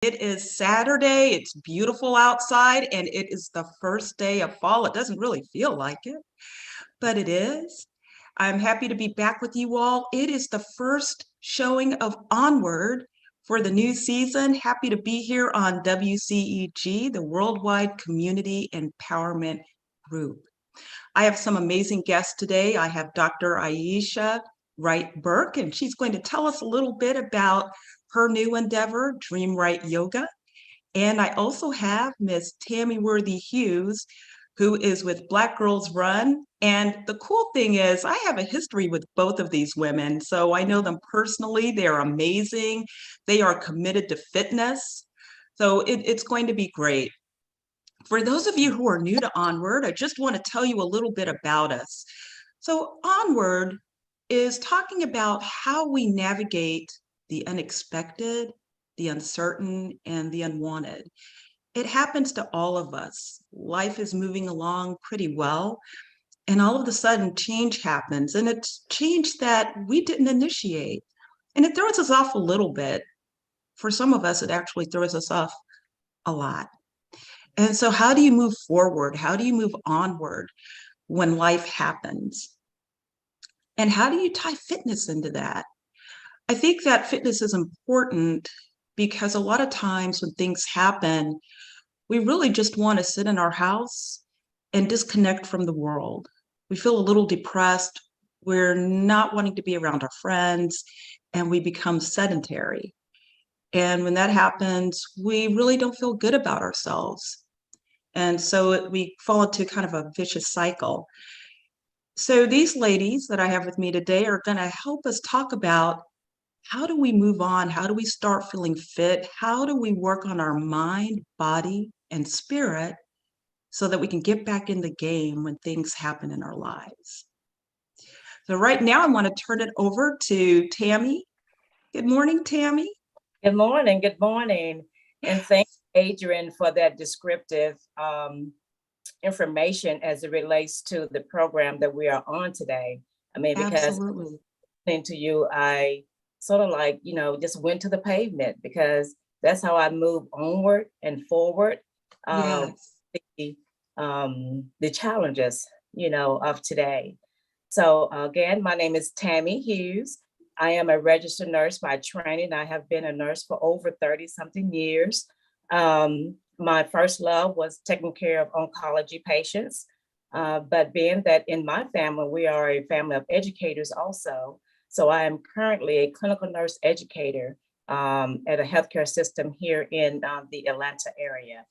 It is Saturday, it's beautiful outside, and it is the first day of fall. It doesn't really feel like it, but it is. I'm happy to be back with you all. It is the first showing of Onward for the new season. Happy to be here on WCEG, the Worldwide Community Empowerment Group. I have some amazing guests today. I have Dr. Aisha Wright-Burke, and she's going to tell us a little bit about her new endeavor, Dream Right Yoga. And I also have Miss Tammy Hughes, who is with Black Girls Run. And the cool thing is I have a history with both of these women. So I know them personally. They're amazing. They are committed to fitness. So it's going to be great. For those of you who are new to Onward, I just want to tell you a little bit about us. So Onward is talking about how we navigate the unexpected, the uncertain, and the unwanted. It happens to all of us. Life is moving along pretty well, and all of a sudden change happens, and it's change that we didn't initiate. And it throws us off a little bit. For some of us, it actually throws us off a lot. And so how do you move forward? How do you move onward when life happens? And how do you tie fitness into that? I think that fitness is important because a lot of times when things happen, we really just want to sit in our house and disconnect from the world. We feel a little depressed. We're not wanting to be around our friends, and we become sedentary. And when that happens, we really don't feel good about ourselves. And so we fall into kind of a vicious cycle. So these ladies that I have with me today are going to help us talk about how do we move on? How do we start feeling fit? How do we work on our mind, body, and spirit so that we can get back in the game when things happen in our lives? So right now I want to turn it over to Tammy. Good morning, Tammy. Good morning. Good morning. And thank you, Adrianne, for that descriptive information as it relates to the program that we are on today. I mean, because Absolutely. listening to you, I sort of like, just went to the pavement because that's how I move onward and forward. Yes. The challenges, of today. So again, my name is Tammy Hughes. I am a registered nurse by training. I have been a nurse for over 30 something years. My first love was taking care of oncology patients. But being that in my family, we are a family of educators also. So I am currently a clinical nurse educator at a healthcare system here in the Atlanta area.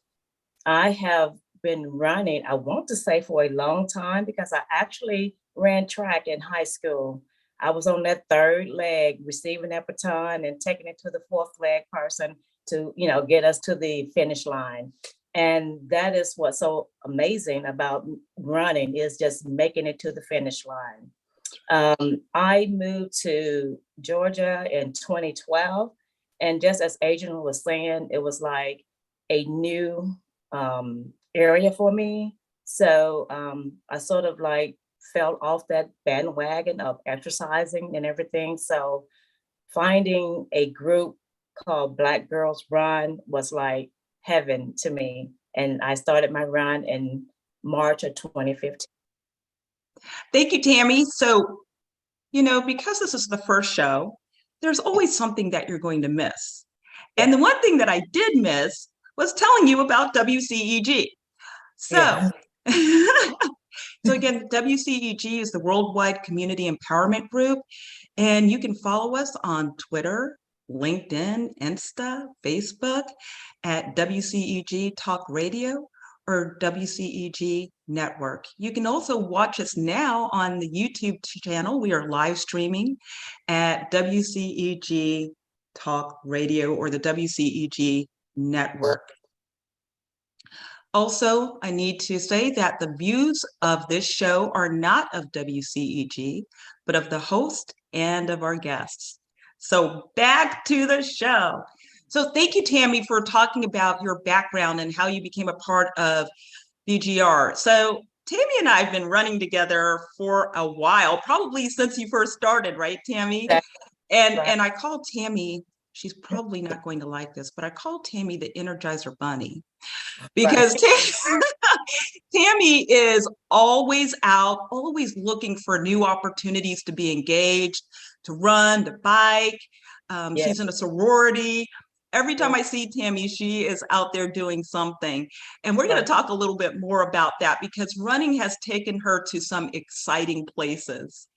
I have been running, I want to say for a long time, because I actually ran track in high school. I was on that third leg, receiving that baton and taking it to the fourth leg person to, get us to the finish line. And that is what's so amazing about running, is just making it to the finish line. I moved to Georgia in 2012. And just as Adrianne was saying, it was like a new area for me. So I sort of like fell off that bandwagon of exercising and everything. So finding a group called Black Girls Run was like heaven to me. And I started my run in March of 2015. Thank you, Tammy. So, because this is the first show, there's always something that you're going to miss. And the one thing that I did miss was telling you about WCEG. So, so again, WCEG is the Worldwide Community Empowerment Group, and you can follow us on Twitter, LinkedIn, Insta, Facebook at WCEG Talk Radio or WCEG Network. You can also watch us now on the YouTube channel. We are live streaming at WCEG Talk Radio or the WCEG Network. Also, I need to say that the views of this show are not of WCEG, but of the host and of our guests. So back to the show. So thank you, Tammy, for talking about your background and how you became a part of BGR. So Tammy and I have been running together for a while, probably since you first started, right, Tammy? And I called Tammy. she's probably not going to like this, but I call Tammy the Energizer Bunny Right. because Tammy is always out, always looking for new opportunities to be engaged, to run, to bike. Yes. She's in a sorority. Every time Yes. I see Tammy, she is out there doing something. And we're going Right. to talk a little bit more about that because running has taken her to some exciting places.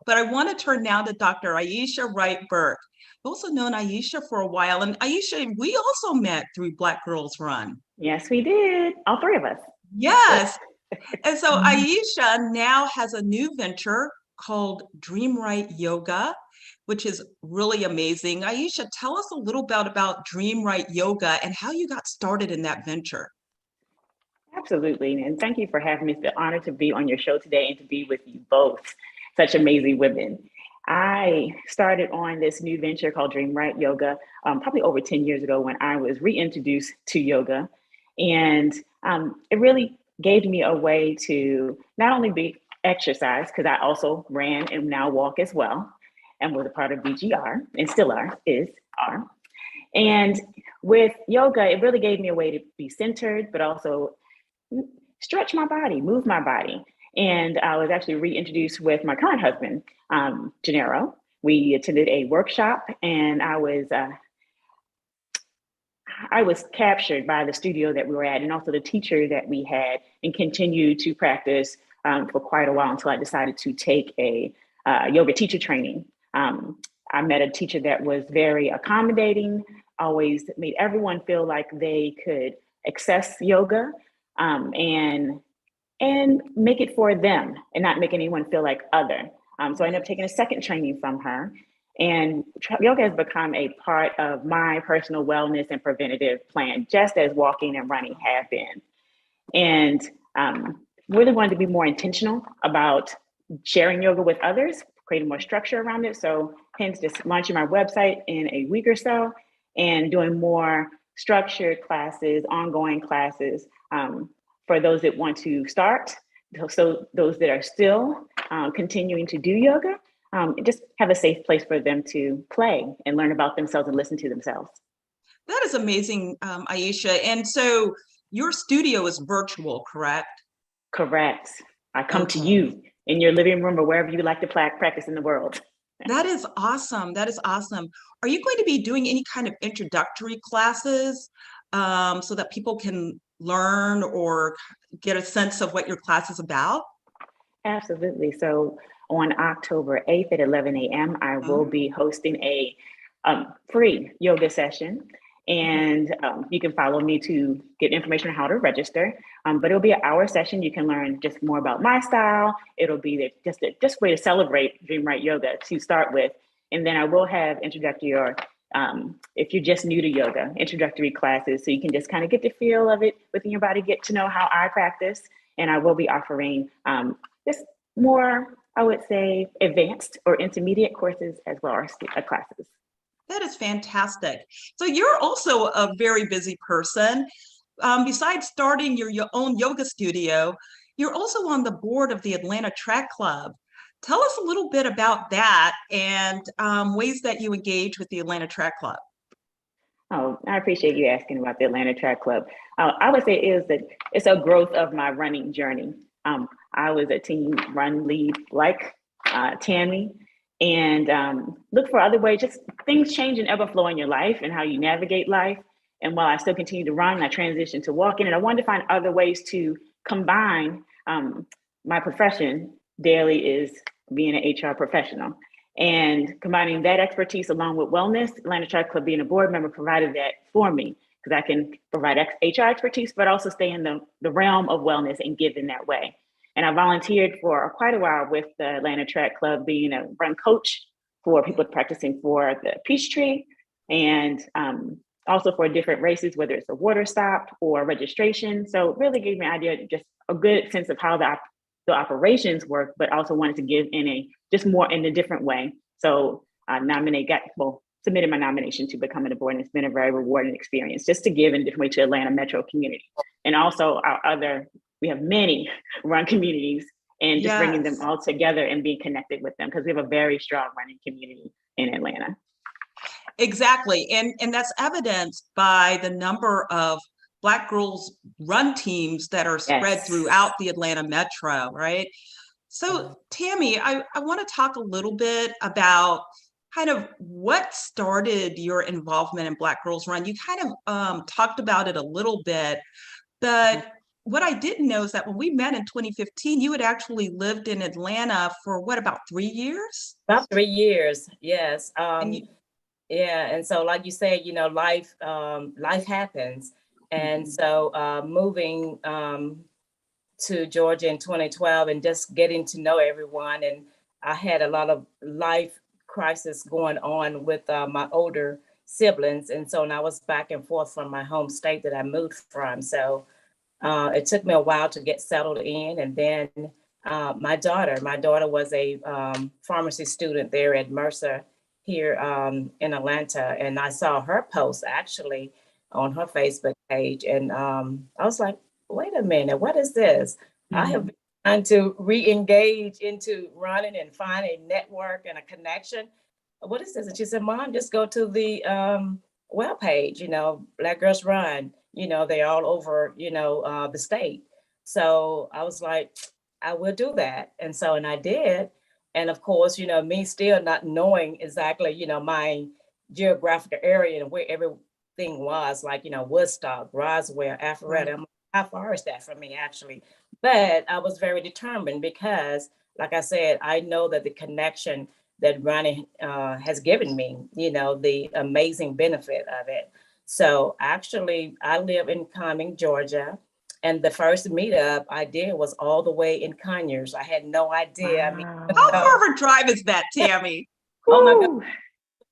But I want to turn now to Dr. Aisha Wright-Burke, also known Aisha for a while. And Aisha, we also met through Black Girls Run. Yes, we did. All three of us. Yes. And so Aisha now has a new venture called Dream Right Yoga, which is really amazing. Aisha, tell us a little bit about Dream Right Yoga and how you got started in that venture. Absolutely. And thank you for having me. It's an honor to be on your show today and to be with you both, such amazing women. I started on this new venture called Dream Right Yoga probably over 10 years ago when I was reintroduced to yoga. And it really gave me a way to not only be exercise, because I also ran and now walk as well, and was a part of BGR and still are. And with yoga, it really gave me a way to be centered, but also stretch my body, move my body. And I was actually reintroduced with my current husband, Gennaro. We attended a workshop, and I was captured by the studio that we were at and also the teacher that we had, and continued to practice for quite a while until I decided to take a yoga teacher training. I met a teacher that was very accommodating, always made everyone feel like they could access yoga and make it for them and not make anyone feel like other. So I ended up taking a second training from her. And yoga has become a part of my personal wellness and preventative plan, just as walking and running have been. And really wanted to be more intentional about sharing yoga with others, creating more structure around it. So hence just launching my website in a week or so and doing more structured classes, ongoing classes for those that want to start. So those that are still continuing to do yoga, just have a safe place for them to play and learn about themselves and listen to themselves. That is amazing, Aisha. And so your studio is virtual, correct? Correct. I come to you in your living room or wherever you like to practice in the world. That is awesome. That is awesome. Are you going to be doing any kind of introductory classes so that people can learn or get a sense of what your class is about? Absolutely. So on October 8th at 11 a.m., I will be hosting a free yoga session. And you can follow me to get information on how to register. But it'll be an hour session. You can learn just more about my style. It'll be just a way to celebrate Dream Right Yoga to start with. And then I will have introductory, or if you're just new to yoga, introductory classes. So you can just kind of get the feel of it within your body, get to know how I practice. And I will be offering just more, I would say, advanced or intermediate courses as well as classes. That is fantastic. So you're also a very busy person. Besides starting your own yoga studio, you're also on the board of the Atlanta Track Club. Tell us a little bit about that and ways that you engage with the Atlanta Track Club. Oh, I appreciate you asking about the Atlanta Track Club. I would say it's a growth of my running journey. I was a team run lead like Tammy, and look for other ways. Just things change and ebb and flow in your life and how you navigate life. And while I still continue to run, I transitioned to walking, and I wanted to find other ways to combine my profession. Daily is being an HR professional, and combining that expertise along with wellness. Atlanta Track Club, being a board member, provided that for me because I can provide HR expertise, but also stay in the realm of wellness and give in that way. And I volunteered for quite a while with the Atlanta Track Club, being a run coach for people practicing for the Peachtree, and also for different races, whether it's a water stop or registration. So it really gave me an idea, just a good sense of how the operations work, but also wanted to give in a different way. So I submitted my nomination to become on the board, and it's been a very rewarding experience just to give in a different way to Atlanta metro community. And also we have many run communities, and just bringing them all together and being connected with them, because we have a very strong running community in Atlanta. Exactly. And that's evidenced by the number of Black girls run teams that are spread Yes. throughout the Atlanta metro, right? So, Tammy, I want to talk a little bit about kind of what started your involvement in Black Girls Run. You kind of talked about it a little bit, but what I didn't know is that when we met in 2015, you had actually lived in Atlanta for what, about 3 years? About 3 years, yes. And you, Yeah, and so like you said, life happens. And so moving to Georgia in 2012 and just getting to know everyone. And I had a lot of life crisis going on with my older siblings. And so I was back and forth from my home state that I moved from. So it took me a while to get settled in. And then my daughter was a pharmacy student there at Mercer here in Atlanta. And I saw her post actually on her Facebook page. And I was like, wait a minute, what is this? I have been trying to re-engage into running and find a network and a connection. What is this? And she said, Mom, just go to the web page, Black Girls Run, they're all over, the state. So I was like, I will do that. And I did. And of course, me still not knowing exactly, my geographical area and where everything was, like, Woodstock, Roswell, Alpharetta. right. I'm like, how far is that from me, actually? But I was very determined because, like I said, I know that the connection that running has given me, the amazing benefit of it. So actually, I live in Cumming, Georgia. And the first meetup I did was all the way in Conyers. I had no idea. I mean, How Wow. far of a drive is that, Tammy? oh my God. Woo.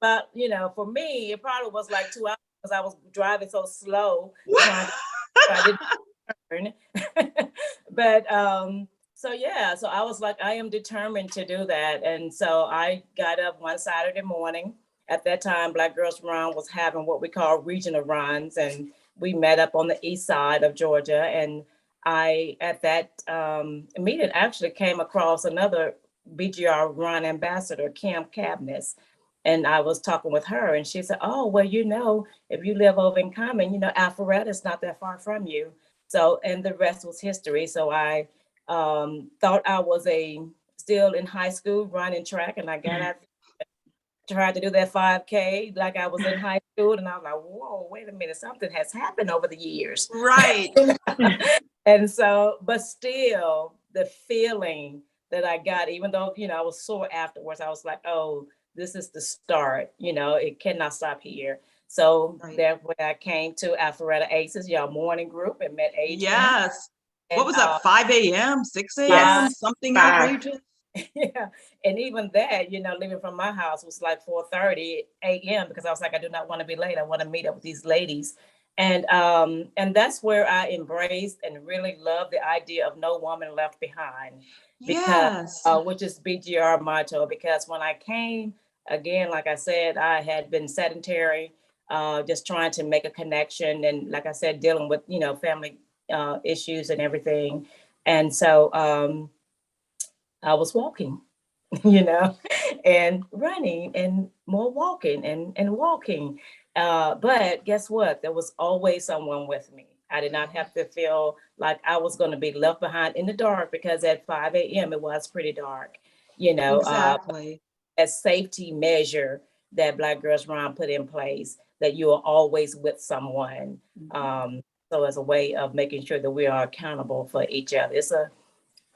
But, for me, it probably was like 2 hours because I was driving so slow, trying to turn. But so yeah, so I was like, I am determined to do that. And so I got up one Saturday morning. At that time, Black Girls Run was having what we call regional runs, and we met up on the east side of Georgia. And I, at that meeting, actually came across another BGR Run ambassador, Kim Cabness. And I was talking with her, and she said, "Oh, well, if you live over in Common, Alpharetta is not that far from you." So, and the rest was history. So I thought I was still in high school running track, and I got out, tried to do that 5K like I was in high school, and I was like, whoa, wait a minute, something has happened over the years. Right. And so, but still, the feeling that I got, even though, I was sore afterwards, I was like, oh, this is the start, it cannot stop here. So Right. that's when I came to Alpharetta Aces, y'all morning group, and met Adrianne. Yes. What And, was that, 5 a.m., 6 a.m., Yes. something 5. outrageous? yeah, and even that, leaving from my house was like 4:30 a.m. because I was like, I do not want to be late. I want to meet up with these ladies. And that's where I embraced and really loved the idea of no woman left behind, because Yes. which is BGR motto. Because when I came, again, like I said, I had been sedentary, just trying to make a connection, and like I said, dealing with family issues and everything. And so I was walking, and running and more walking and walking. But guess what? There was always someone with me. I did not have to feel like I was going to be left behind in the dark, because at 5 a.m. it was pretty dark, Exactly. a safety measure that Black Girls Run put in place, that you are always with someone. So as a way of making sure that we are accountable for each other.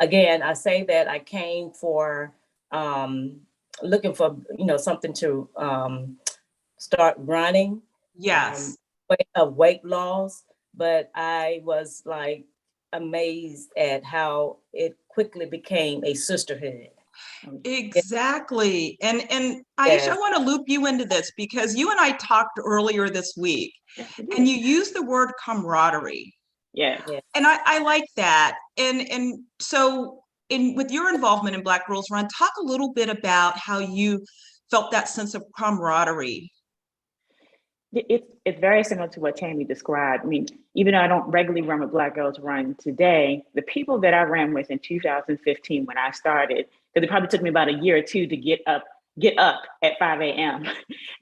Again, I say that I came for looking for, something to start running, Yes. of weight loss, but I was like amazed at how it quickly became a sisterhood. Exactly. And Aisha, I Yes. want to loop you into this because you and I talked earlier this week, Yes, we and did. you used the word camaraderie. Yeah. Yeah. And I like that. And so with your involvement in Black Girls Run, talk a little bit about how you felt that sense of camaraderie. It's very similar to what Tammy described. I mean, even though I don't regularly run with Black Girls Run today, the people that I ran with in 2015 when I started, because it probably took me about a year or two to get up get up at 5 a.m.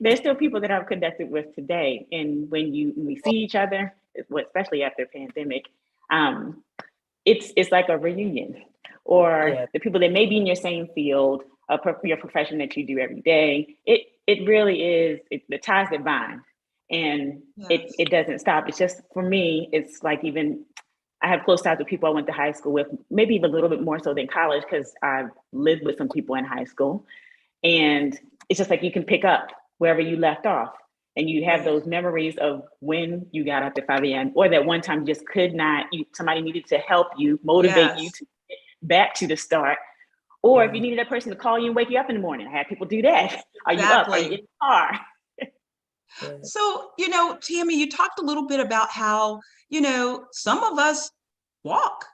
There's still people that I've connected with today. And when we see each other, especially after the pandemic, it's like a reunion. Or the people that may be in your same field, your profession that you do every day. It really is the ties that bind, and it doesn't stop. It's just, for me, it's like, even I have close ties with people I went to high school with, maybe even a little bit more so than college, because I've lived with some people in high school. And it's just like you can pick up wherever you left off. And you have those memories of when you got up at 5 a.m. or that one time you just could not, somebody needed to help you, motivate you to get back to the start. Or if you needed that person to call you and wake you up in the morning. I had people do that. Are you up? Are you in the car? So, Tammy, you talked a little bit about how, some of us walk,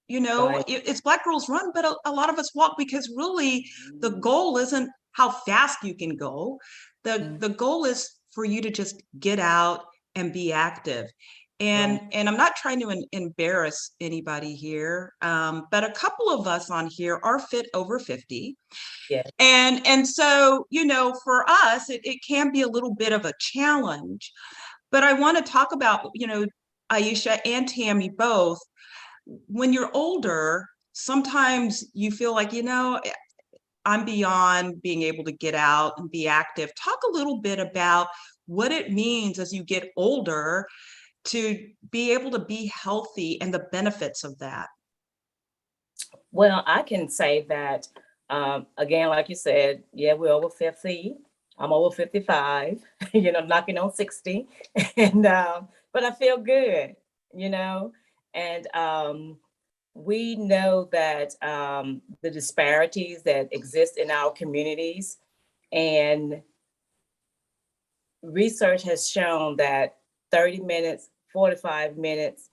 it's Black Girls Run, but a lot of us walk, because really the goal isn't how fast you can go. The goal is for you to just get out and be active. And I'm not trying to embarrass anybody here, but a couple of us on here are fit over 50. Yeah. And so, for us, it can be a little bit of a challenge. But I want to talk about, Aisha and Tammy both, when you're older, sometimes you feel like, I'm beyond being able to get out and be active. Talk a little bit about what it means as you get older to be able to be healthy and the benefits of that. Well, I can say that, again, like you said, we're over 50. I'm over 55, knocking on 60. And, but I feel good, and we know that the disparities that exist in our communities, and research has shown that 30 minutes, 45 minutes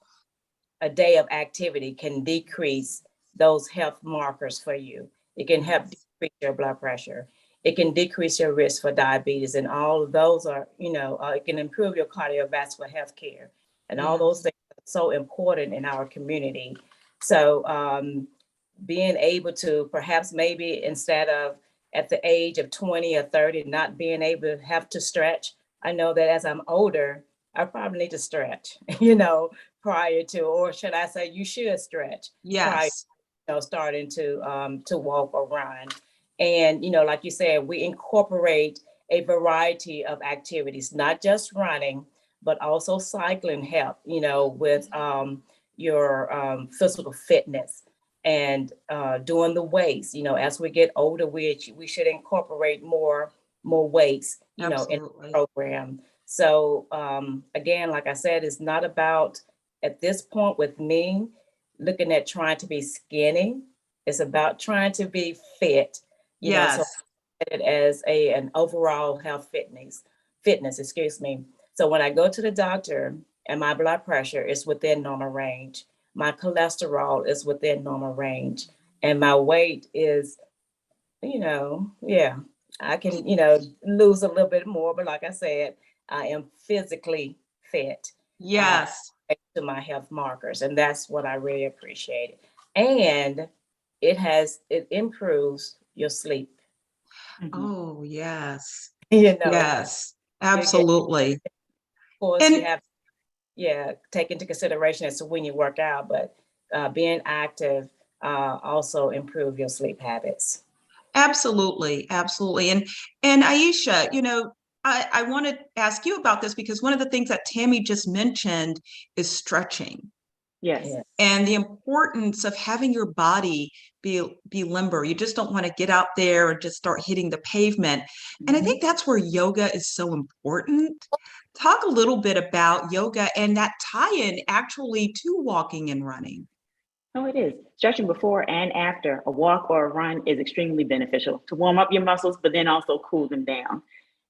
a day of activity can decrease those health markers for you. It can help decrease your blood pressure. It can decrease your risk for diabetes, and all of those are, it can improve your cardiovascular health care, and all those things are so important in our community. So being able to perhaps, maybe instead of at the age of 20 or 30, not being able to have to stretch, I know that as I'm older, I probably need to stretch, prior to, or should I say, you should stretch. Yes. Prior, starting to walk or run. And, like you said, we incorporate a variety of activities, not just running, but also cycling help, with your physical fitness, and doing the weights. As we get older, we should incorporate more weights, in the program. So again, like I said, it's not about, at this point with me, looking at trying to be skinny. It's about trying to be fit, so it as an overall health fitness, excuse me. So when I go to the doctor and my blood pressure is within normal range, my cholesterol is within normal range, and my weight is, I can, lose a little bit more, but like I said, I am physically fit. Yes. To my health markers, and that's what I really appreciate. And it improves your sleep. Oh, yes. Yes, absolutely. Of course, you have, take into consideration as to when you work out, but being active also improve your sleep habits. Absolutely. And Aisha, I want to ask you about this, because one of the things that Tammy just mentioned is stretching. Yes. And the importance of having your body be limber. You just don't want to get out there and just start hitting the pavement. And I think that's where yoga is so important. Talk a little bit about yoga and that tie-in actually to walking and running. Oh, it is. Stretching before and after a walk or a run is extremely beneficial to warm up your muscles, but then also cool them down.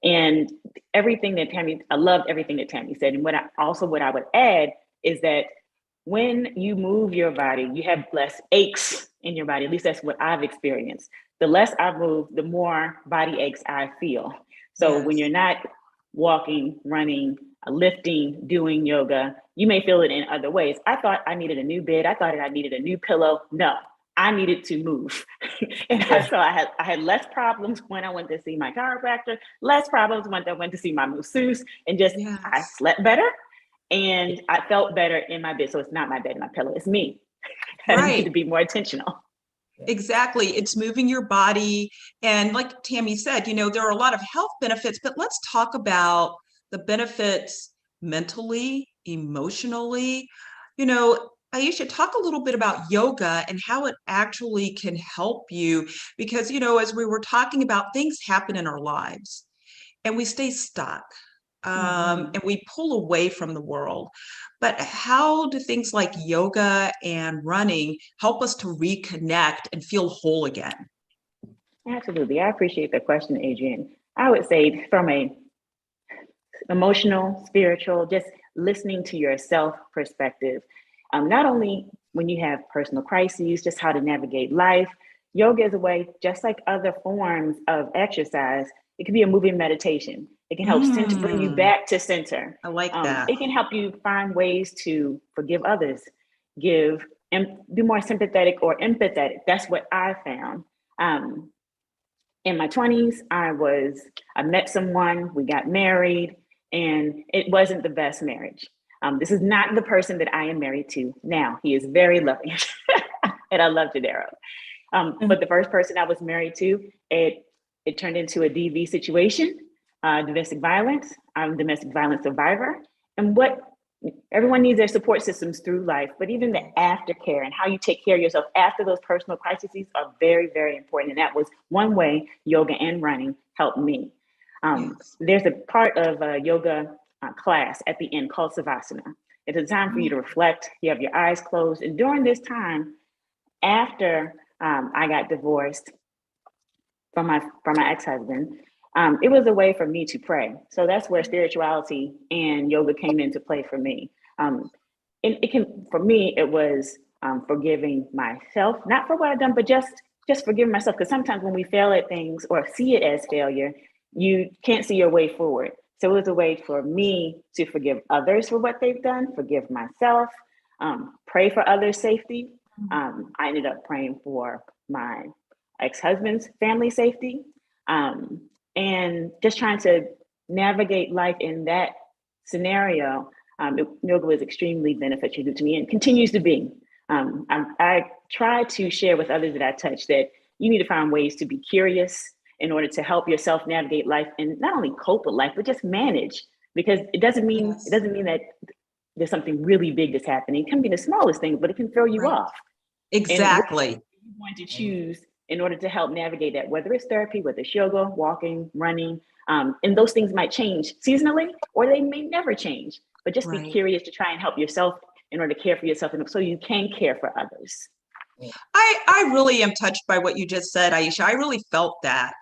And everything that I loved everything that Tammy said. And what I would add is that when you move your body, you have less aches in your body. At least that's what I've experienced. The less I move, the more body aches I feel. So when you're not walking, running, lifting, doing yoga, you may feel it in other ways. I thought I needed a new bed. I thought I needed a new pillow. No, I needed to move. And so I had less problems when I went to see my chiropractor, less problems when I went to see my masseuse, and just I Yes. slept better and I felt better in my bed. So it's not my bed and my pillow, it's me. I need to Right. be more intentional. Exactly. It's moving your body. And like Tammy said, there are a lot of health benefits, but let's talk about the benefits mentally, emotionally. Aisha, talk a little bit about yoga and how it actually can help you because, as we were talking about, things happen in our lives and we stay stuck. And we pull away from the world. But how do things like yoga and running help us to reconnect and feel whole again? Absolutely. I appreciate the question, Adrianne. I would say from a emotional, spiritual, just listening to yourself perspective. Not only when you have personal crises, just how to navigate life. Yoga is a way, just like other forms of exercise, it can be a moving meditation. It can help bring you back to center. I like that. It can help you find ways to forgive others, give and be more sympathetic or empathetic. That's what I found. In my 20s, I met someone, we got married, and it wasn't the best marriage. This is not the person that I am married to now. He is very loving, and I love Jadero. But the first person I was married to, it turned into a DV situation, domestic violence. I'm a domestic violence survivor. And everyone needs their support systems through life, but even the aftercare and how you take care of yourself after those personal crises are very, very important. And that was one way yoga and running helped me. There's a part of a yoga class at the end called Savasana. It's a time for you to reflect. You have your eyes closed. And during this time, after I got divorced from my ex-husband, it was a way for me to pray. So that's where spirituality and yoga came into play for me. And for me, it was forgiving myself, not for what I've done, but just forgiving myself. Because sometimes when we fail at things or see it as failure, you can't see your way forward. So it was a way for me to forgive others for what they've done, forgive myself, pray for others' safety. I ended up praying for my ex-husband's family safety. And just trying to navigate life in that scenario, yoga was extremely beneficial to me and continues to be. I try to share with others that I touch that you need to find ways to be curious in order to help yourself navigate life and not only cope with life, but just manage. Because it doesn't mean that there's something really big that's happening. It can be the smallest thing, but it can throw you off. Exactly. And you're going to choose in order to help navigate that, whether it's therapy, whether it's yoga, walking, running, and those things might change seasonally, or they may never change, but just be curious to try and help yourself in order to care for yourself and so you can care for others. I really am touched by what you just said, Aisha. I really felt that.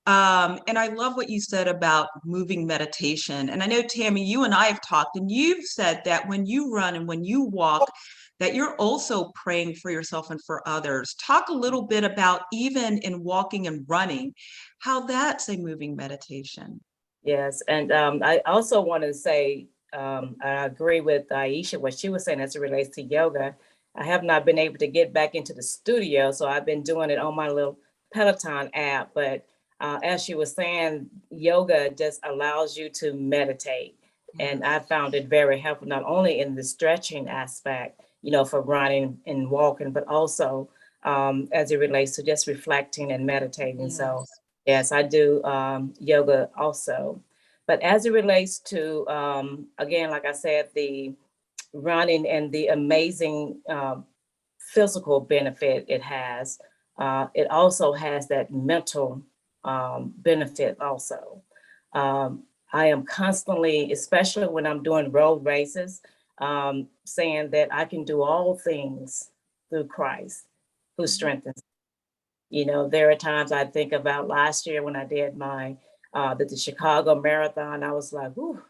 And I love what you said about moving meditation. And I know, Tammy, you and I have talked, and you've said that when you run and when you walk, that you're also praying for yourself and for others. Talk a little bit about, even in walking and running, how that's a moving meditation. Yes, and I also want to say, I agree with Aisha, what she was saying as it relates to yoga. I have not been able to get back into the studio, so I've been doing it on my little Peloton app. But as she was saying, yoga just allows you to meditate. And I found it very helpful, not only in the stretching aspect, for running and walking, but also as it relates to just reflecting and meditating. Yes. So yes, I do yoga also. But as it relates to, again, like I said, the running and the amazing physical benefit it has, it also has that mental benefit also. I am constantly, especially when I'm doing road races, saying that I can do all things through Christ who strengthens. There are times I think about last year when I did the Chicago Marathon, I was like, ooh,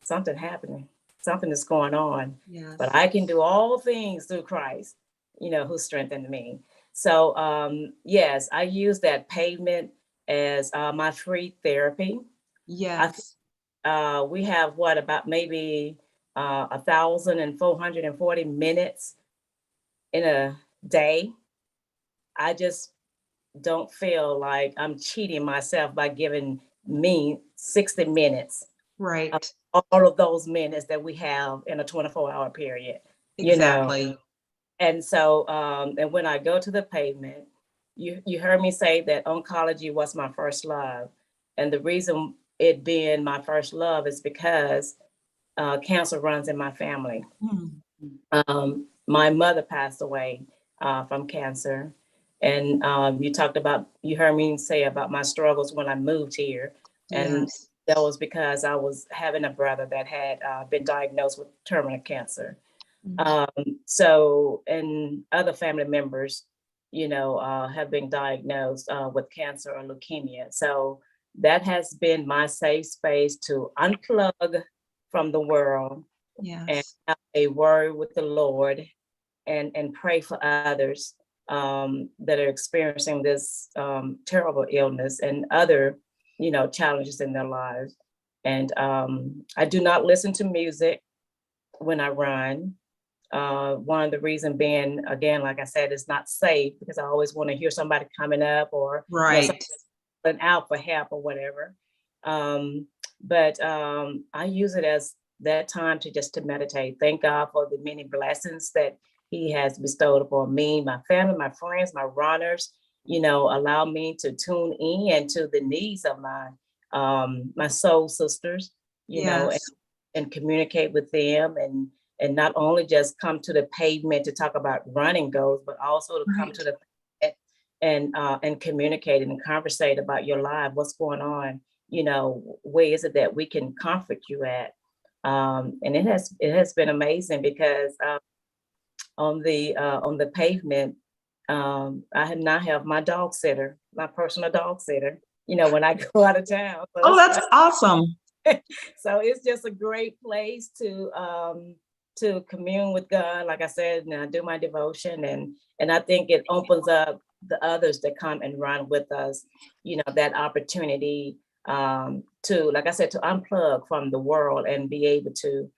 something happening, something is going on. Yes. But I can do all things through Christ, who strengthened me. So yes, I use that pavement as my free therapy. Yes. We have about maybe 1,440 minutes in a day I just don't feel like I'm cheating myself by giving me 60 minutes, Right. all of those minutes that we have in a 24-hour period, you know. Exactly. And so, and when I go to the pavement, you heard me say that oncology was my first love. And the reason it being my first love is because cancer runs in my family. My mother passed away from cancer. And you heard me say about my struggles when I moved here. And Yes. that was because I was having a brother that had been diagnosed with terminal cancer. So, and other family members, have been diagnosed with cancer or leukemia. So that has been my safe space to unplug from the world and Yes. have a word with the Lord and pray for others that are experiencing this terrible illness and other, challenges in their lives. And I do not listen to music when I run. One of the reasons being, again, like I said, it's not safe because I always want to hear somebody coming up or Right. something out for help or whatever. But I use it as that time to meditate. Thank God for the many blessings that He has bestowed upon me, my family, my friends, my runners. Allow me to tune in to the needs of my soul sisters. Yes. And communicate with them and not only just come to the pavement to talk about running goals, but also to come Right. to the and communicate and conversate about your life, what's going on, where is it that we can comfort you at. And it has been amazing because on the pavement, I now have my dog sitter, my personal dog sitter, when I go out of town. So Oh, that's awesome. so it's just a great place to commune with God, like I said, and I do my devotion, and I think it opens up the others that come and run with us, that opportunity to, like I said, to unplug from the world and be able to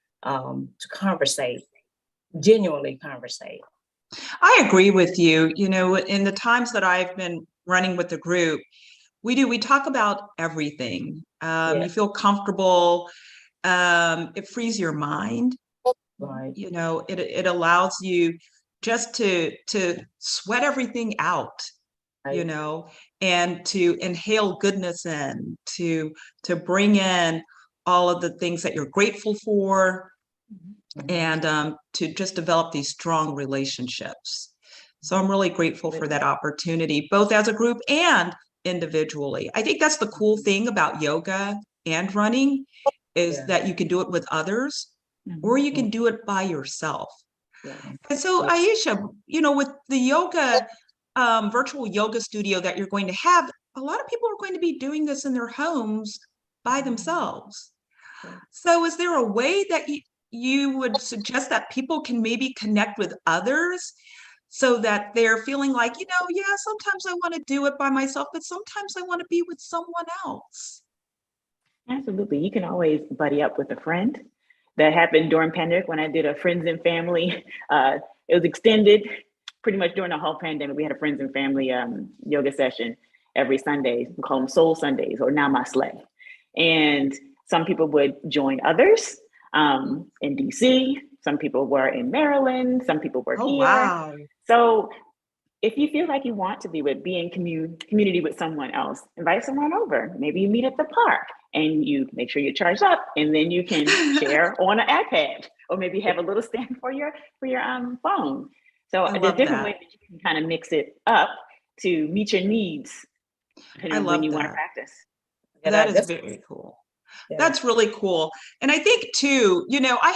conversate, genuinely conversate. I agree with you. In the times that I've been running with the group, we talk about everything. Yeah. You feel comfortable. It frees your mind. Right. It allows you just to sweat everything out, Right. And to inhale goodness in, to bring in all of the things that you're grateful for, and to just develop these strong relationships. So I'm really grateful for that opportunity, both as a group and individually. I think that's the cool thing about yoga and running is that you can do it with others or you can do it by yourself. And so, Aisha, with the yoga, virtual yoga studio that you're going to have, a lot of people are going to be doing this in their homes by themselves. So is there a way that you would suggest that people can maybe connect with others so that they're feeling like, yeah, sometimes I want to do it by myself, but sometimes I want to be with someone else? Absolutely. You can always buddy up with a friend. That happened during pandemic when I did a friends and family. It was extended pretty much during the whole pandemic. We had a friends and family yoga session every Sunday. We call them Soul Sundays or Namaste. And some people would join others in DC. Some people were in Maryland. Some people were here. Wow. So if you feel like you want to be in community with someone else, invite someone over. Maybe you meet at the park and you make sure you're charged up, and then you can share on an iPad, or maybe have a little stand for your phone. So there's different ways that you can kind of mix it up to meet your needs, depending on when you want to practice. That is very cool. Yeah. That's really cool. And I think too, I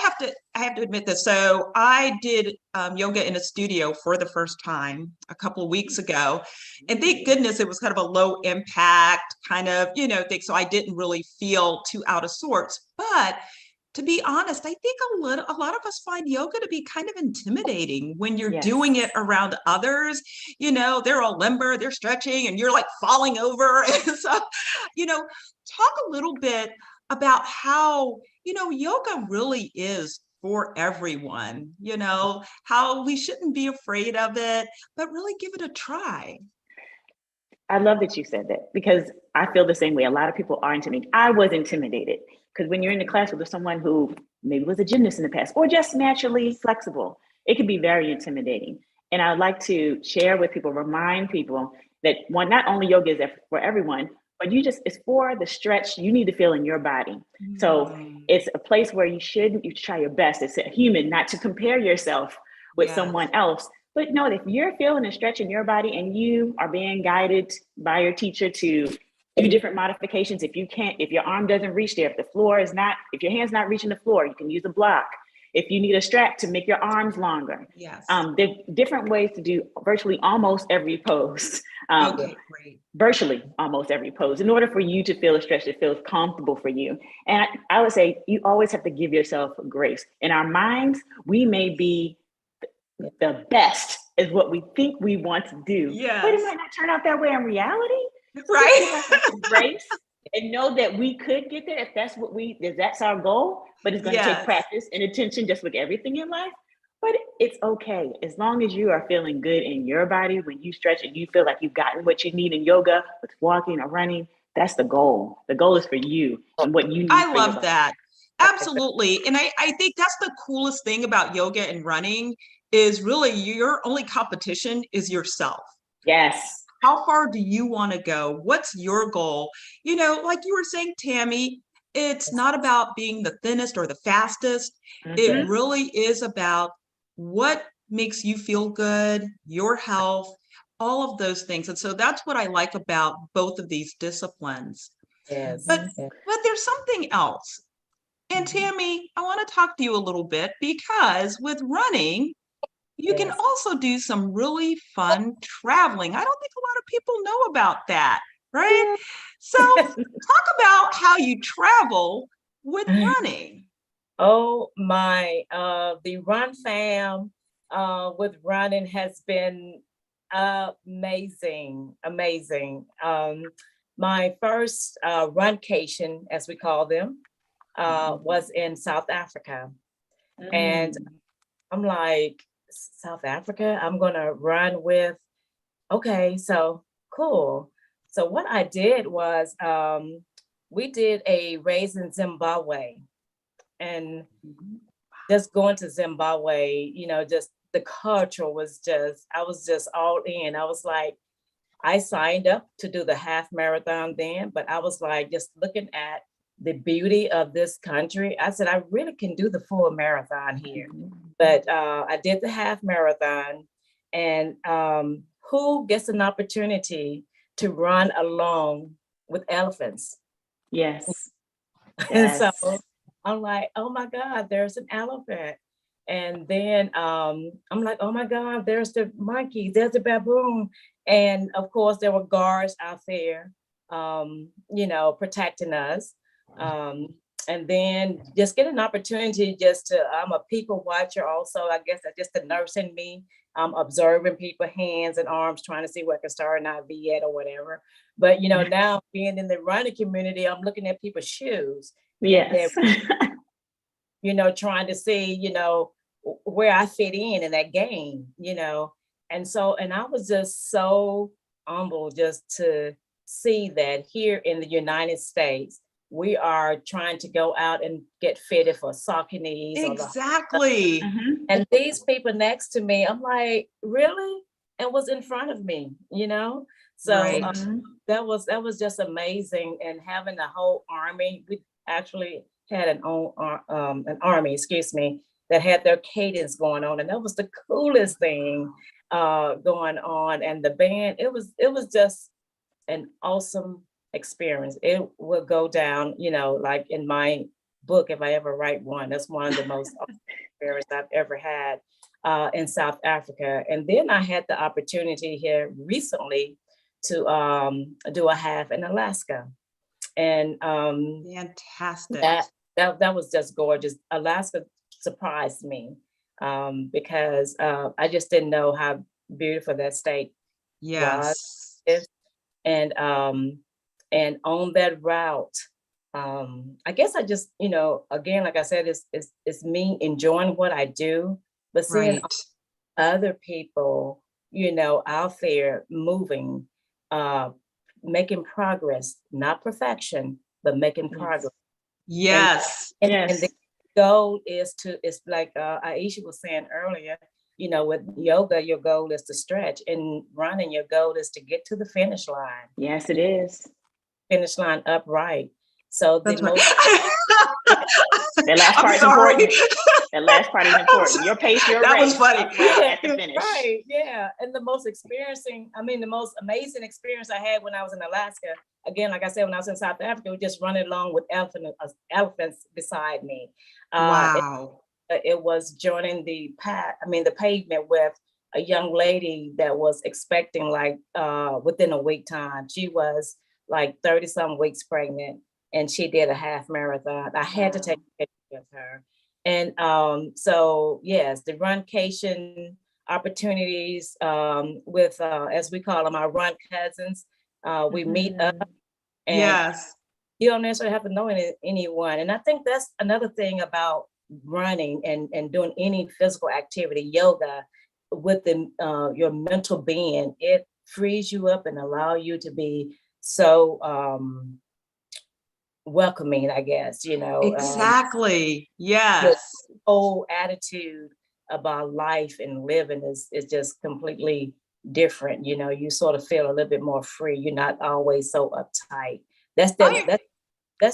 have to admit this. So I did yoga in a studio for the first time a couple of weeks ago. And thank goodness it was kind of a low impact kind of, thing. So I didn't really feel too out of sorts. But to be honest, I think a lot of us find yoga to be kind of intimidating when you're doing it around others. They're all limber, they're stretching, and you're like falling over. And so, talk a little bit about how, yoga really is for everyone, how we shouldn't be afraid of it, but really give it a try. I love that you said that, because I feel the same way. A lot of people are intimidated. I was intimidated because when you're in the class with someone who maybe was a gymnast in the past or just naturally flexible, it can be very intimidating. And I like to share with people, remind people that one, not only yoga is for everyone, but it's for the stretch you need to feel in your body. So it's a place where you try your best. It's a human, not to compare yourself with someone else, but know that if you're feeling a stretch in your body and you are being guided by your teacher to do different modifications, if your arm doesn't reach there, if your hand's not reaching the floor, you can use a block. If you need a strap to make your arms longer. Yes. There are different ways to do virtually almost every pose. Okay, great. Virtually almost every pose in order for you to feel a stretch that feels comfortable for you. And I would say you always have to give yourself grace. In our minds, we may be the best is what we think we want to do. Yes. But it might not turn out that way in reality. Right. So give grace and know that we could get there if that's our goal, but it's going to take practice and attention, just like everything in life. But it's okay. As long as you are feeling good in your body, when you stretch and you feel like you've gotten what you need in yoga, with walking or running, that's the goal. The goal is for you and what you need. I love that. Absolutely. And I think that's the coolest thing about yoga and running is really your only competition is yourself. Yes. How far do you want to go? What's your goal? Like you were saying, Tammy, it's not about being the thinnest or the fastest. It really is about what makes you feel good, your health, all of those things. And so that's what I like about both of these disciplines. Yes. But there's something else. And Tammy, I want to talk to you a little bit because with running, you can also do some really fun traveling. I don't think a lot of people know about that, right? So talk about how you travel with running. Oh my, the Run Fam with running has been amazing. My first runcation, as we call them, was in South Africa. And I'm like, South Africa, I'm gonna run with, okay, so cool. So what I did was we did a race in Zimbabwe, and just going to Zimbabwe, just the culture was I was just all in. I was like, I signed up to do the half marathon then, but I was like, just looking at the beauty of this country, I said, I really can do the full marathon here. But I did the half marathon, and who gets an opportunity to run along with elephants? Yes. And so I'm like, oh my God, there's an elephant. And then I'm like, oh my God, there's the monkey, there's the baboon. And of course, there were guards out there, protecting us. And then just get an opportunity I'm a people watcher also. I guess that's just the nurse in me. I'm observing people's hands and arms, trying to see where I can start an IV at or whatever. But, now being in the running community, I'm looking at people's shoes. Yes. Trying to see, where I fit in that game, And I was just so humbled just to see that here in the United States, we are trying to go out and get fitted for Sauconys. Exactly. And these people next to me, I'm like, really? And was in front of me, So right. that was just amazing. And having the whole army, we actually had an army, that had their cadence going on. And that was the coolest thing going on. And the band, it was just an awesome experience. It will go down, like in my book, if I ever write one, that's one of the most awesome experiences I've ever had in South Africa. And then I had the opportunity here recently to do a half in Alaska. And fantastic. That was just gorgeous. Alaska surprised me because I just didn't know how beautiful that state was. And on that route, I guess I just, again, like I said, it's me enjoying what I do, but seeing Right. other people, out there moving, making progress, not perfection, but making progress. Yes. And the goal is it's like Aisha was saying earlier, with yoga, your goal is to stretch, and running, your goal is to get to the finish line. Yes, it is. Finish line upright. So the That's right. That last I'm part is sorry. important. That last part is important. Your pace, your That race. was funny. Upright at the finish. Right, yeah. And the most amazing experience I had when I was in Alaska, again, like I said, when I was in South Africa, we just running along with elephants beside me. Wow. It was joining the pavement with a young lady that was expecting within a week time. She was like 30 some weeks pregnant, and she did a half marathon. I had to take a picture with her. And so yes, the runcation opportunities with as we call them, our run cousins. We meet up, and Yes. you don't necessarily have to know anyone. And I think that's another thing about running and doing any physical activity, yoga, with your mental being. It frees you up and allow you to be so welcoming, I guess, Exactly. your Yes. whole attitude about life and living is just completely different. You sort of feel a little bit more free. You're not always so uptight. That's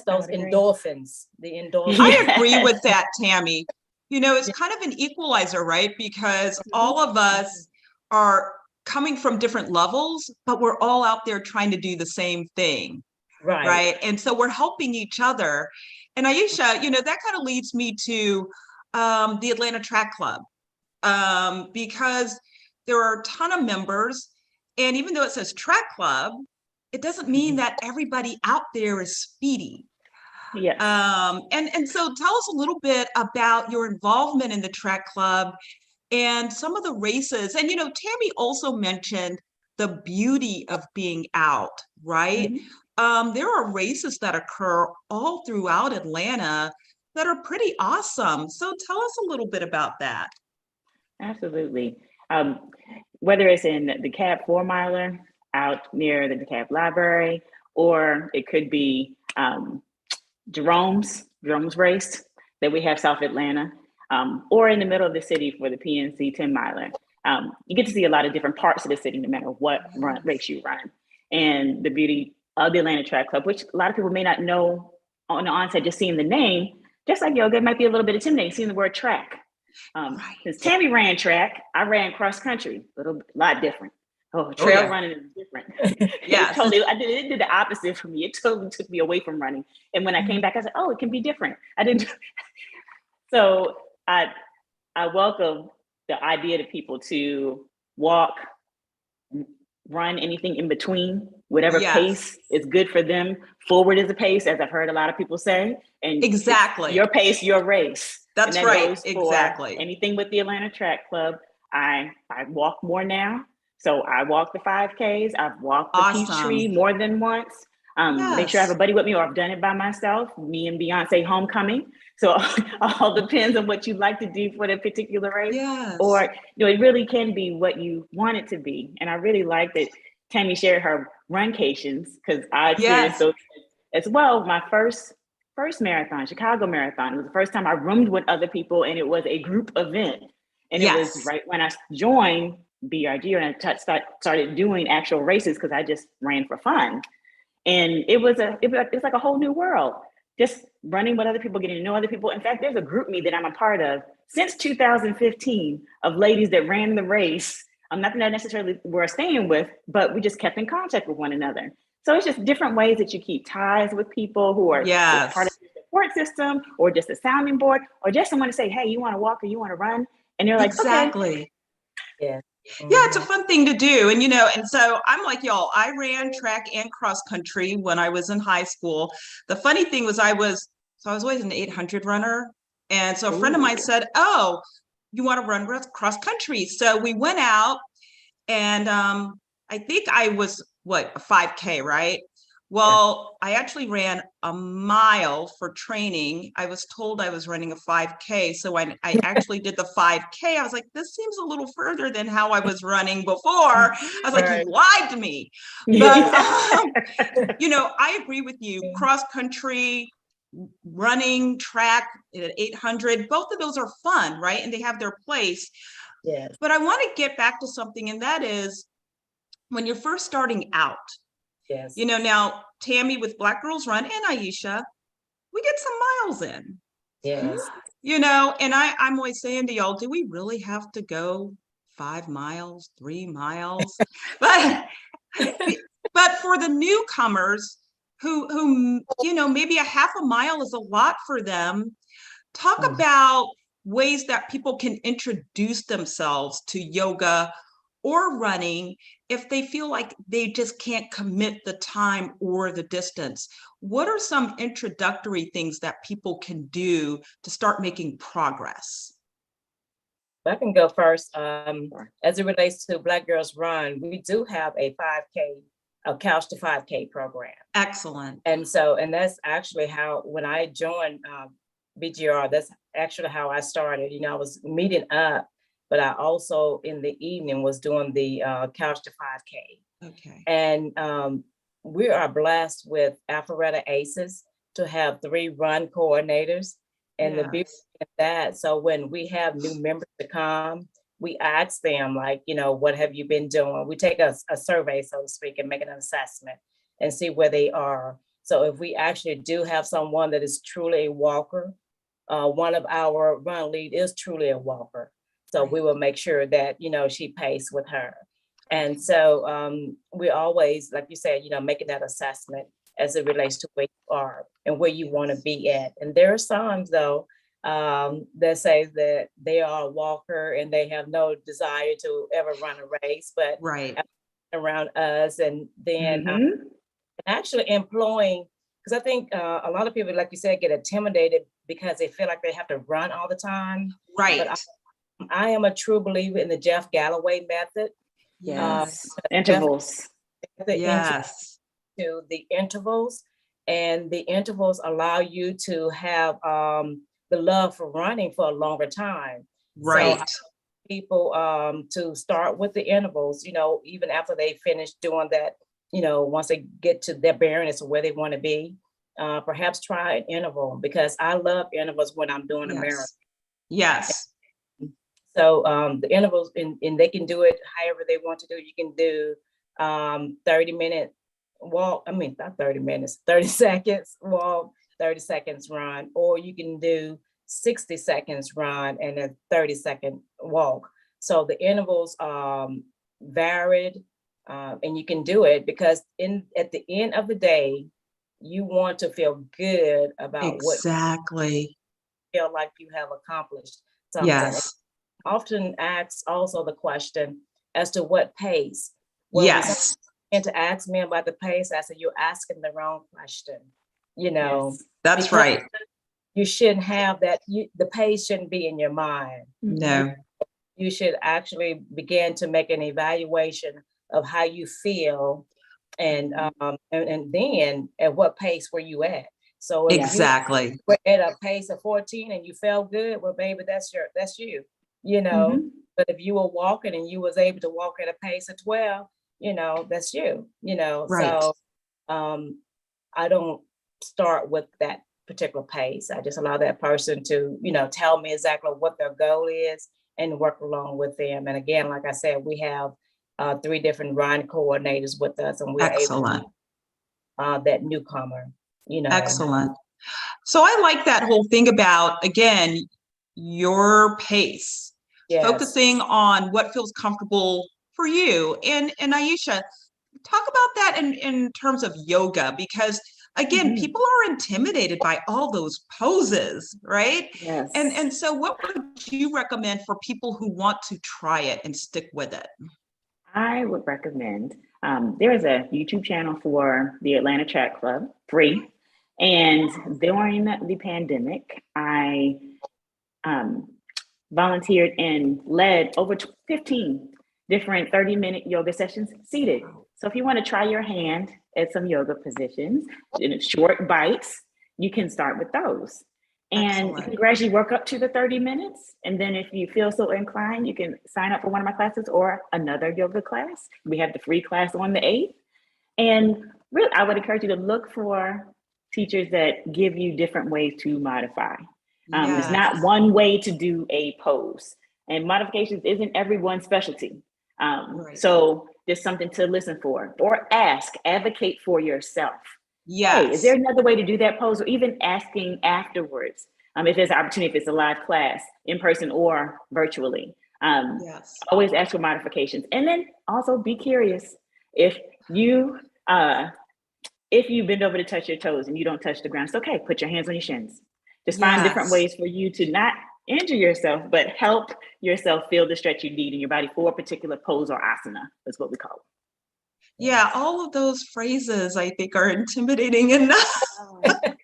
those endorphins, the endorphins. I agree with that, Tammy. It's kind of an equalizer, right? Because all of us are coming from different levels, but we're all out there trying to do the same thing. Right. And so we're helping each other. And Aisha, that kind of leads me to the Atlanta Track Club, because there are a ton of members. And even though it says track club, it doesn't mean that everybody out there is speedy. Yes. And so tell us a little bit about your involvement in the track club and some of the races. And, Tammy also mentioned the beauty of being out, right? There are races that occur all throughout Atlanta that are pretty awesome. So tell us a little bit about that. Absolutely. Whether it's in the Cab 4 miler out near the DeKalb Library, or it could be Jerome's race that we have South Atlanta, or in the middle of the city for the PNC 10 miler. You get to see a lot of different parts of the city, no matter what race you run. And the beauty of the Atlanta Track Club, which a lot of people may not know on the onset, just seeing the name, just like yoga, it might be a little bit intimidating seeing the word track. Since Tammy ran track, I ran cross country, a lot different. Trail running is different. Yeah, it did the opposite for me. It totally took me away from running. And when I came back, I said, "Oh, it can be different." I didn't. So I welcome the idea to people to walk, run, anything in between, whatever pace is good for them. Forward is a pace, as I've heard a lot of people say, and exactly your pace, your race. That's right. Exactly. Anything with the Atlanta Track Club, I walk more now. So I walk the 5Ks. I've walked the Peachtree more than once. Make sure I have a buddy with me, or I've done it by myself. Me and Beyonce homecoming. So all depends on what you'd like to do for the particular race. Yes. Or it really can be what you want it to be. And I really like that Tammy shared her runcations, because I experienced those as well. My first marathon, Chicago Marathon, it was the first time I roomed with other people, and it was a group event. And it was right when I joined BRG, and I started doing actual races, because I just ran for fun. And it was like a whole new world, just running with other people, getting to know other people. In fact, there's a group me that I'm a part of since 2015 of ladies that ran the race. I'm not necessarily we're staying with, but we just kept in contact with one another. So it's just different ways that you keep ties with people who are part of the support system, or just a sounding board, or just someone to say, "Hey, you want to walk or you want to run?" And you're like, exactly. Okay. Yeah, it's a fun thing to do. And, and so I'm like y'all, I ran track and cross country when I was in high school. The funny thing was I was always an 800 runner. And so a friend of mine said, "Oh, you want to run cross country?" So we went out, and I think I was a 5K, right? Well, I actually ran a mile for training. I was told I was running a 5K. So when I actually did the 5K, I was like, this seems a little further than how I was running before. I was like, you lied to me. But, I agree with you. Cross country, running, track at 800, both of those are fun, right? And they have their place. Yes. But I want to get back to something, and that is when you're first starting out. Yes. Now Tammy with Black Girls Run and Aisha, we get some miles in. Yes. And I'm always saying to y'all, do we really have to go 5 miles, 3 miles? but for the newcomers who maybe a half a mile is a lot for them, talk about ways that people can introduce themselves to yoga or running if they feel like they just can't commit the time or the distance. What are some introductory things that people can do to start making progress? I can go first. As it relates to Black Girls Run, we do have a 5K, a Couch to 5K program. Excellent. And that's actually how, when I joined BGR, that's actually how I started. I was meeting up, but I also in the evening was doing the Couch to 5K. Okay. And we are blessed with Alpharetta Aces to have 3 run coordinators. And the beauty of that, so when we have new members to come, we ask them, like, what have you been doing? We take a survey, so to speak, and make an assessment and see where they are. So if we actually do have someone that is truly a walker, one of our run lead is truly a walker. So we will make sure that, she pays with her. And so we always, like you said, making that assessment as it relates to where you are and where you want to be at. And there are some, though, that say that they are a walker and they have no desire to ever run a race, but around us. And then actually employing, because I think a lot of people, like you said, get intimidated because they feel like they have to run all the time. Right. But I am a true believer in the Jeff Galloway method. Yes. Intervals. Yes. To the intervals, and the intervals allow you to have the love for running for a longer time. Right. So people to start with the intervals, even after they finish doing that, once they get to their bearings of where they want to be, perhaps try an interval, because I love intervals when I'm doing a marathon. Yes. So the intervals, and they can do it however they want to do. You can do 30-minute walk, not 30 minutes, 30 seconds walk, 30 seconds run, or you can do 60 seconds run and a 30-second walk. So the intervals varied, and you can do it because at the end of the day, you want to feel good about what you feel like you have accomplished something. Yes. Often asks also the question as to what pace. Yes. And to ask me about the pace, I said, you're asking the wrong question. That's right. You shouldn't have that. The pace shouldn't be in your mind. No. You should actually begin to make an evaluation of how you feel, and then at what pace were you at? So if exactly. you were at a pace of 14 and you felt good, well, baby, that's you. But if you were walking and you was able to walk at a pace of 12, that's you. Right. So I don't start with that particular pace. I just allow that person to, tell me exactly what their goal is and work along with them. And again, like I said, we have 3 different run coordinators with us, and we're excellent. Able to, that newcomer, Excellent. So I like that whole thing about, again, your pace, focusing on what feels comfortable for you. And Aisha, talk about that in terms of yoga, because again, people are intimidated by all those poses, right? Yes. And so what would you recommend for people who want to try it and stick with it? I would recommend, there is a YouTube channel for the Atlanta Track Club, free. And during the pandemic, I volunteered and led over 15 different 30-minute yoga sessions seated. So if you want to try your hand at some yoga positions in short bites, you can start with those. And you can gradually work up to the 30 minutes. And then if you feel so inclined, you can sign up for one of my classes or another yoga class. We have the free class on the 8th. And really, I would encourage you to look for teachers that give you different ways to modify. It's not one way to do a pose. And modifications isn't everyone's specialty. So there's something to listen for or advocate for yourself. Hey, is there another way to do that pose? Or even asking afterwards, if there's an opportunity, if it's a live class in person or virtually. Always ask for modifications. And then also be curious. If you bend over to touch your toes and you don't touch the ground, it's okay. Put your hands on your shins. Just find different ways for you to not injure yourself, but help yourself feel the stretch you need in your body for a particular pose or asana, is what we call it. Yeah, all of those phrases I think are intimidating enough.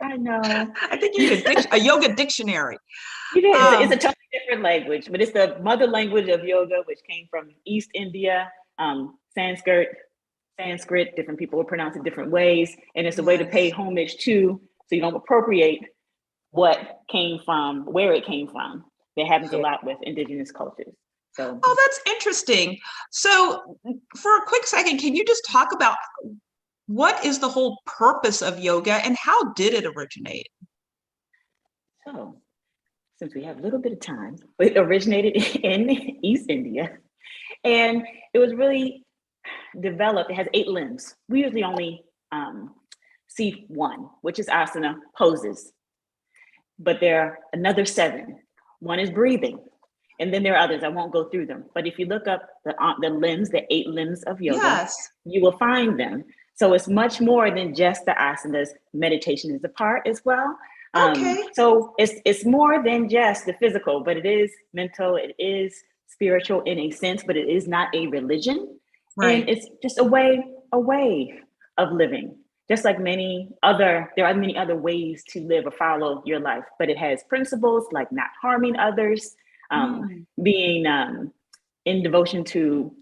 I know. I think you need a yoga dictionary. It's a totally different language, but it's the mother language of yoga, which came from East India, Sanskrit, different people will pronounce it different ways. And it's a way to pay homage to, so you don't appropriate what came from, where it came from. That happens a lot with indigenous cultures. So, oh, that's interesting. So for a quick second, can you just talk about what is the whole purpose of yoga and how did it originate? So since we have a little bit of time, it originated in East India and it was really developed. It has 8 limbs. We usually only see one, which is asana poses, but there are another 7. One is breathing. And then there are others, I won't go through them. But if you look up the limbs, the 8 limbs of yoga, you will find them. So it's much more than just the asanas. Meditation is a part as well. So it's more than just the physical, but it is mental, it is spiritual in a sense, but it is not a religion. And it's just a way of living. Just like there are many other ways to live or follow your life, but it has principles like not harming others, being in devotion to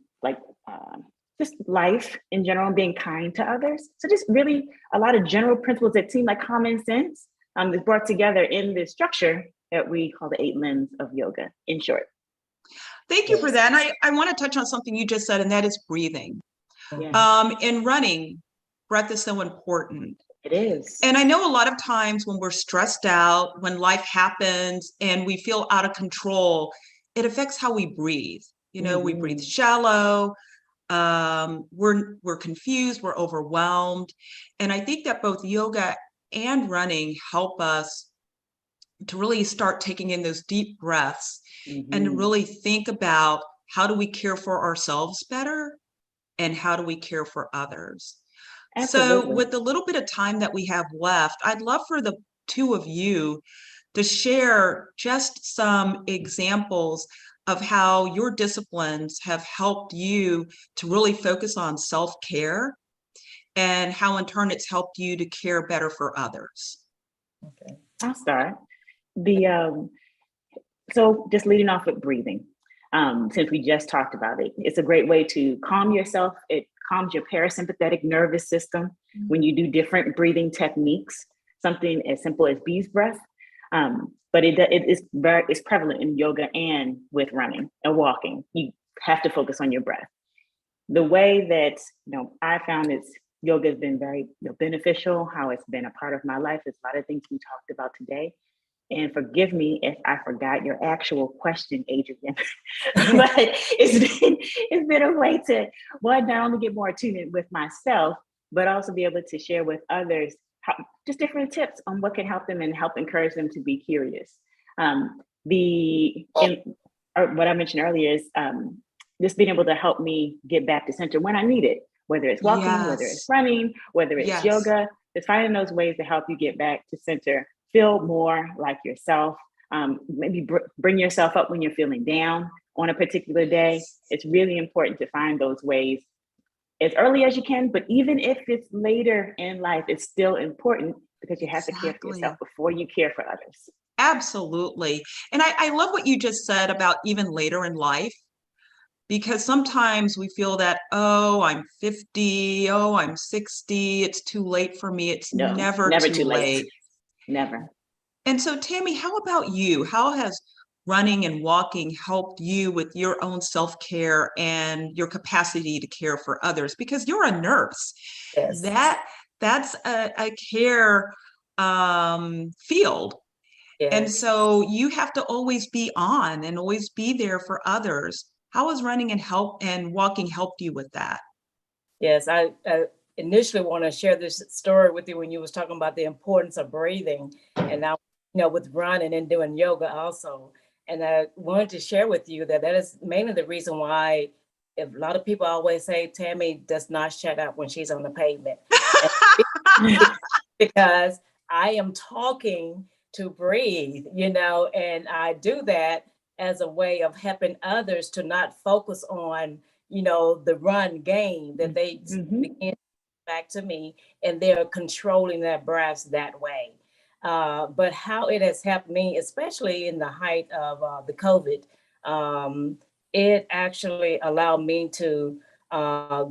just life in general, being kind to others. So just really a lot of general principles that seem like common sense is brought together in this structure that we call the 8 limbs of yoga, in short. Thank you for that. And I want to touch on something you just said, and that is breathing. In running, breath is so important. It is. And I know a lot of times when we're stressed out, when life happens and we feel out of control, it affects how we breathe. You know, we breathe shallow, we're confused, we're overwhelmed. And I think that both yoga and running help us to really start taking in those deep breaths and to really think about how do we care for ourselves better and how do we care for others. Absolutely. So with the little bit of time that we have left, I'd love for the 2 of you to share just some examples of how your disciplines have helped you to really focus on self-care and how in turn it's helped you to care better for others. Okay, I'll start. So just leading off with breathing, since we just talked about it, it's a great way to calm yourself. It calms your parasympathetic nervous system when you do different breathing techniques, something as simple as bee's breath. But it's prevalent in yoga and with running and walking. You have to focus on your breath. The way that I found yoga has been very beneficial, how it's been a part of my life. There's a lot of things we talked about today. And forgive me if I forgot your actual question, Adrianne. But it's been a way to not only get more attuned with myself, but also be able to share with others just different tips on what can help them and help encourage them to be curious. What I mentioned earlier is just being able to help me get back to center when I need it, whether it's walking, whether it's running, whether it's yoga. It's finding those ways to help you get back to center. Feel more like yourself. Maybe bring yourself up when you're feeling down on a particular day. It's really important to find those ways as early as you can, but even if it's later in life, it's still important because you have to care for yourself before you care for others. Absolutely. And I love what you just said about even later in life, because sometimes we feel that, oh, I'm 50, oh, I'm 60, it's too late for me. It's No, never never too too late. late. Never. And so, Tammy, how about you? How has running and walking helped you with your own self-care and your capacity to care for others? Because you're a nurse. Yes. That's a care field. And Yes. so you have to always be on and always be there for others. How has running and walking helped you with that? Yes, I initially want to share this story with you when you was talking about the importance of breathing, and now, with running and doing yoga also. And I wanted to share with you that is mainly the reason why a lot of people always say Tammy does not shut up when she's on the pavement. Because I am talking to breathe, and I do that as a way of helping others to not focus on, the run game, that they begin back to me and they're controlling their breaths that way. But how it has helped me, especially in the height of the COVID, it actually allowed me to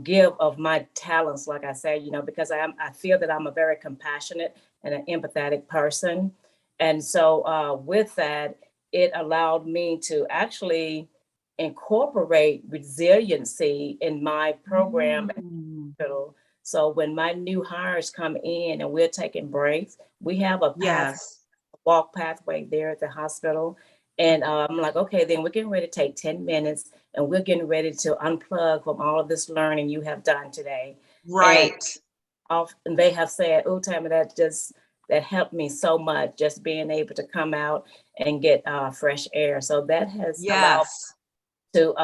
give of my talents, like I said, because I feel that I'm a very compassionate and an empathetic person. And so with that, it allowed me to actually incorporate resiliency in my program. So when my new hires come in and we're taking breaks, we have a walk pathway there at the hospital. And I'm like, okay, then we're getting ready to take 10 minutes and we're getting ready to unplug from all of this learning you have done today. Right. And they have said, oh, Tammy, that helped me so much, just being able to come out and get fresh air. So that has allowed to,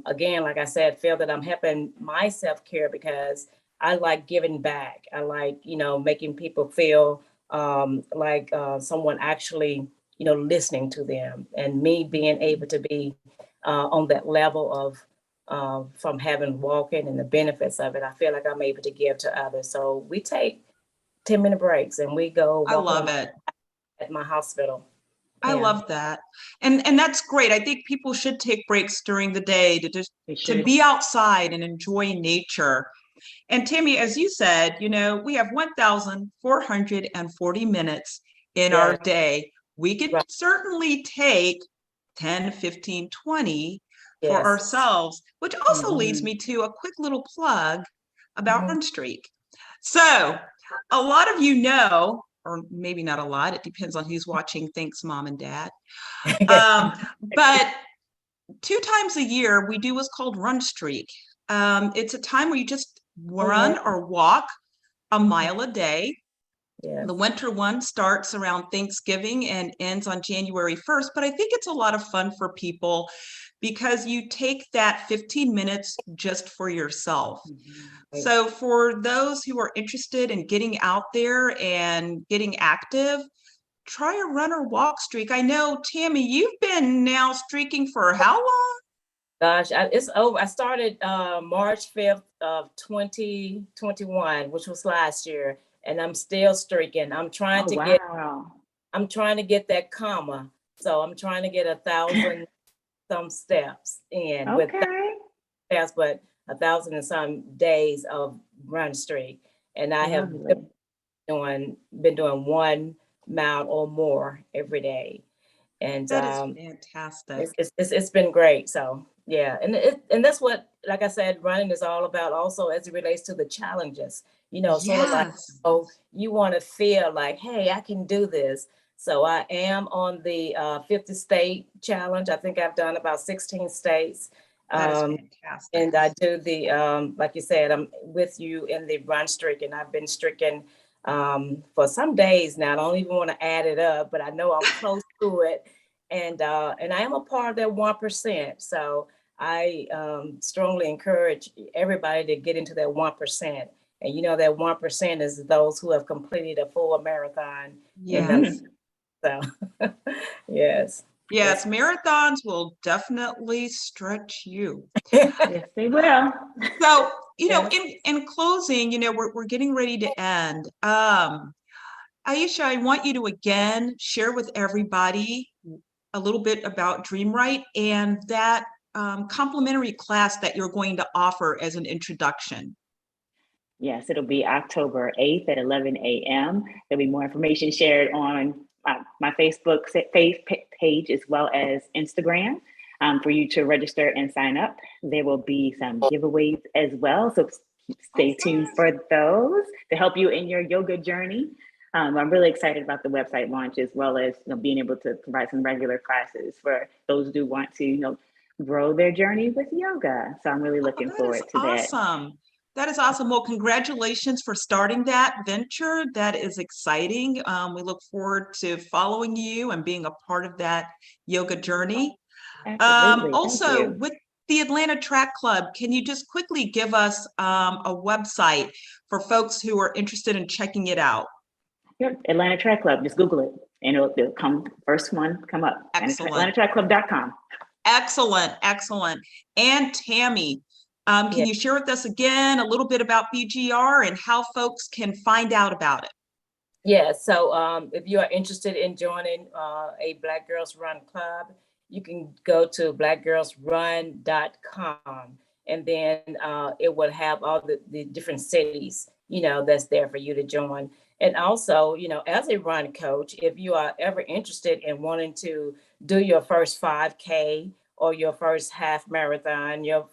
again, like I said, feel that I'm helping my self-care, because I like giving back. I like, making people feel like someone actually, listening to them, and me being able to be on that level of from having walking and the benefits of it. I feel like I'm able to give to others. So we take 10-minute breaks and we go I walk love it. at my hospital. I love that. And that's great. I think people should take breaks during the day to be outside and enjoy nature. And Tammy, as you said, we have 1,440 minutes in our day. We could certainly take 10, 15, 20 for ourselves, which also leads me to a quick little plug about Run Streak. So a lot of you know, or maybe not a lot, it depends on who's watching. Thanks, Mom and Dad. But 2 times a year, we do what's called Run Streak. It's a time where you just run or walk a mile a day. The winter one starts around Thanksgiving and ends on January 1st, but I think it's a lot of fun for people because you take that 15 minutes just for yourself. So for those who are interested in getting out there and getting active, try a run or walk streak. I know, Tammy, you've been now streaking for how long? Gosh, it's over. I started March 5th of 2021, which was last year, and I'm still streaking. I'm trying to get that comma. So I'm trying to get 1,000 some steps in with steps, but 1,000 and some days of run streak. And I have been doing 1 mile or more every day. And that is fantastic. It's been great. So yeah, and that's what, like I said, running is all about, also as it relates to the challenges, sort of like, you want to feel like, hey, I can do this. So I am on the 50 state challenge. I think I've done about 16 states. That is fantastic. And I do the, like you said, I'm with you in the run streak, and I've been streaking for some days now. I don't even want to add it up, but I know I'm close to it. And I am a part of that 1%. So I strongly encourage everybody to get into that 1%. And that 1% is those who have completed a full marathon. Yes. So yes. Yes, marathons will definitely stretch you. Yes, they will. So, in closing, we're getting ready to end. Aisha, I want you to again share with everybody a little bit about Dream Right and that complimentary class that you're going to offer as an introduction? Yes, it'll be October 8th at 11 a.m. There'll be more information shared on my Facebook page as well as Instagram for you to register and sign up. There will be some giveaways as well, so stay tuned for those to help you in your yoga journey. I'm really excited about the website launch as well as being able to provide some regular classes for those who do want to grow their journey with yoga. So I'm really looking forward to that. Awesome. That is awesome. Well, congratulations for starting that venture. That is exciting. We look forward to following you and being a part of that yoga journey. Absolutely. Also, with the Atlanta Track Club, can you just quickly give us a website for folks who are interested in checking it out? Yep, Atlanta Track Club. Just Google it, and it'll come first one come up. Excellent. AtlantaTrackClub.com. Excellent, excellent. And Tammy, can you share with us again a little bit about BGR and how folks can find out about it? Yeah, so if you are interested in joining a Black Girls Run Club, you can go to blackgirlsrun.com, and then it will have all the different cities, that's there for you to join. And also, as a run coach, if you are ever interested in wanting to do your first 5K or your first half marathon, your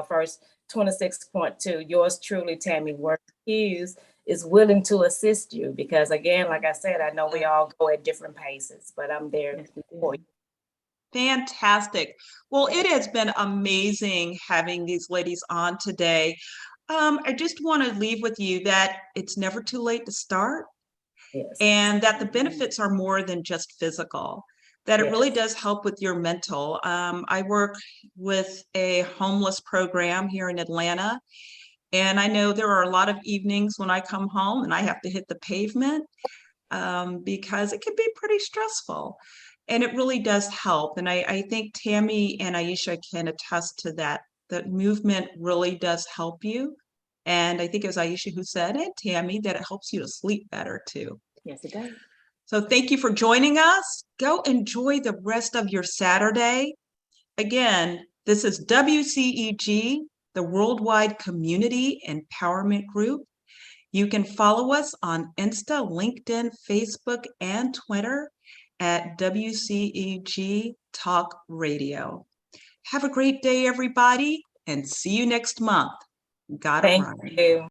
first 26.2, yours truly, Tammy Hughes, is willing to assist you because, again, like I said, I know we all go at different paces, but I'm there for you. Fantastic. Well, it has been amazing having these ladies on today. I just want to leave with you that it's never too late to start, and that the benefits are more than just physical, that it really does help with your mental. I work with a homeless program here in Atlanta, and I know there are a lot of evenings when I come home and I have to hit the pavement because it can be pretty stressful. And it really does help. And I think Tammy and Aisha can attest to that. That movement really does help you. And I think it was Aisha who said, and Tammy, that it helps you to sleep better too. Yes, it does. So thank you for joining us. Go enjoy the rest of your Saturday. Again, this is WCEG, the Worldwide Community Empowerment Group. You can follow us on Insta, LinkedIn, Facebook, and Twitter at WCEG Talk Radio. Have a great day, everybody, and see you next month. Gotta run. Thank you.